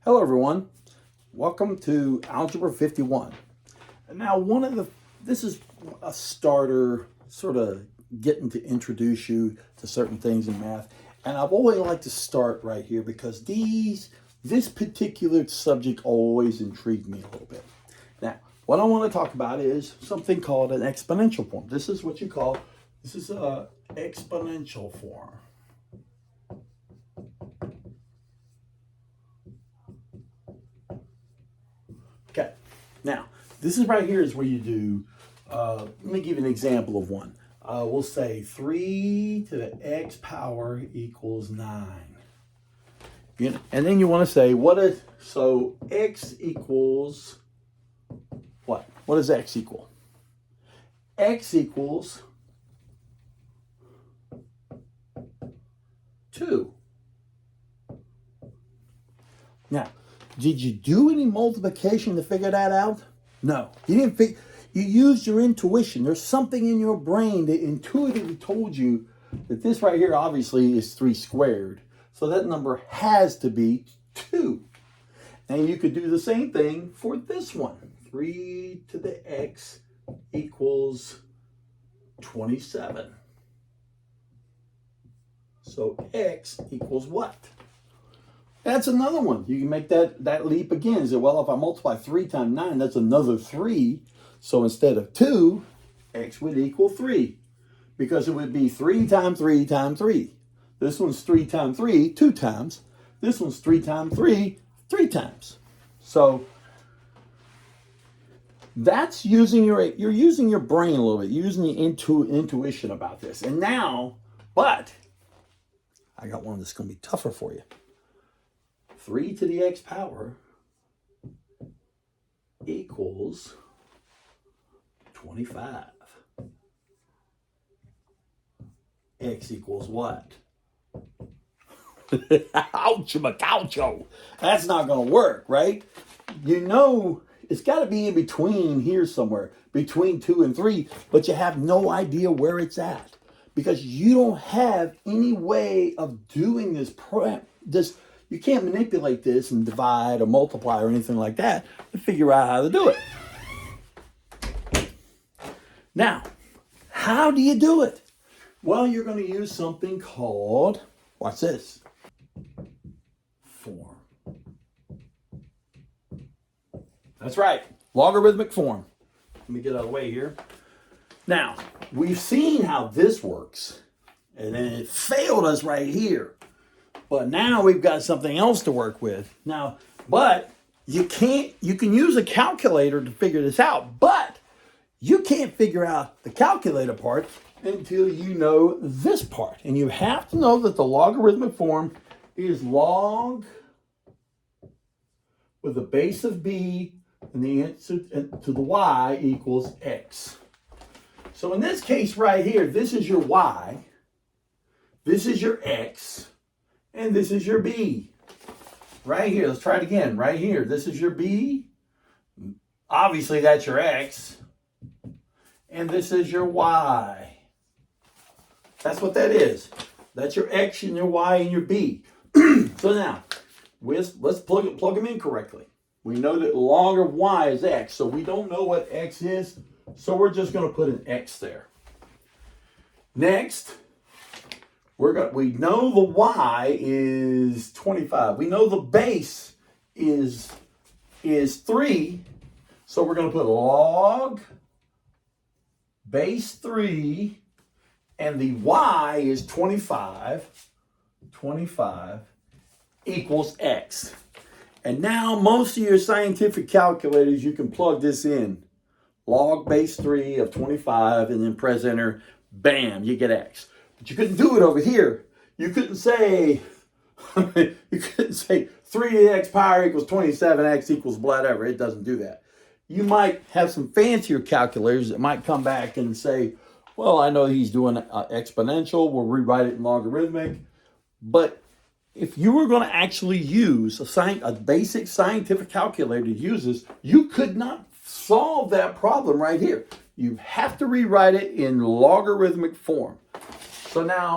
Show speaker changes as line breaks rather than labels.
Hello everyone, welcome to Algebra 51. And now this is a starter, sort of getting to introduce you to certain things in math. And I've always liked to start right here because this particular subject always intrigued me a little bit. Now, what I want to talk about is something called an exponential form. This is an exponential form. Okay, now this is right here is where you do, let me give you an example of one. We'll say 3 to the x power equals 9. And then you want to say, so x equals what? What does x equal? X equals 2. Now, did you do any multiplication to figure that out? No, you didn't. You used your intuition. There's something in your brain that intuitively told you that this right here obviously is 3 squared. So that number has to be 2. And you could do the same thing for this one. 3 to the x equals 27. So x equals what? That's another one. You can make that leap again. You say, well, if I multiply 3 times 9, that's another 3. So instead of 2, x would equal 3. Because it would be 3 times 3 times 3. This one's 3 times 3, 2 times. This one's 3 times 3, 3 times. So that's you're using your brain a little bit. You're using the intuition about this. And now, but I got one that's going to be tougher for you. 3 to the x power equals 25. X equals what? Ouch, macaucho. That's not going to work, right? You know, it's got to be in between here somewhere, between 2 and 3, but you have no idea where it's at because you don't have any way of doing this. You can't manipulate this and divide or multiply or anything like that to figure out how to do it. Now, how do you do it? Well, you're going to use something called, watch this, form. That's right, logarithmic form. Let me get out of the way here. Now, we've seen how this works, and then it failed us right here. But now we've got something else to work with. Now, but you can use a calculator to figure this out, but you can't figure out the calculator part until you know this part. And you have to know that the logarithmic form is log with a base of b and the answer to the y equals x. So in this case right here, this is your y, this is your x, and this is your b. Right here, let's try it again. Right here, this is your b. Obviously, that's your x. And this is your y. That's what that is. That's your x and your y and your b. So now, let's plug them in correctly. We know that log of y is x, so we don't know what x is, so we're just going to put an x there. Next, we know the y is 25. We know the base is 3. So we're going to put log base 3 and the y is 25. 25 equals x. And now most of your scientific calculators, you can plug this in. Log base 3 of 25 and then press enter. Bam, you get x. But you couldn't do it over here. You couldn't say 3 to the x power equals 27, x equals whatever. It doesn't do that. You might have some fancier calculators that might come back and say, well, I know he's doing exponential. We'll rewrite it in logarithmic. But if you were going to actually use a basic scientific calculator to use this, you could not solve that problem right here. You have to rewrite it in logarithmic form. So now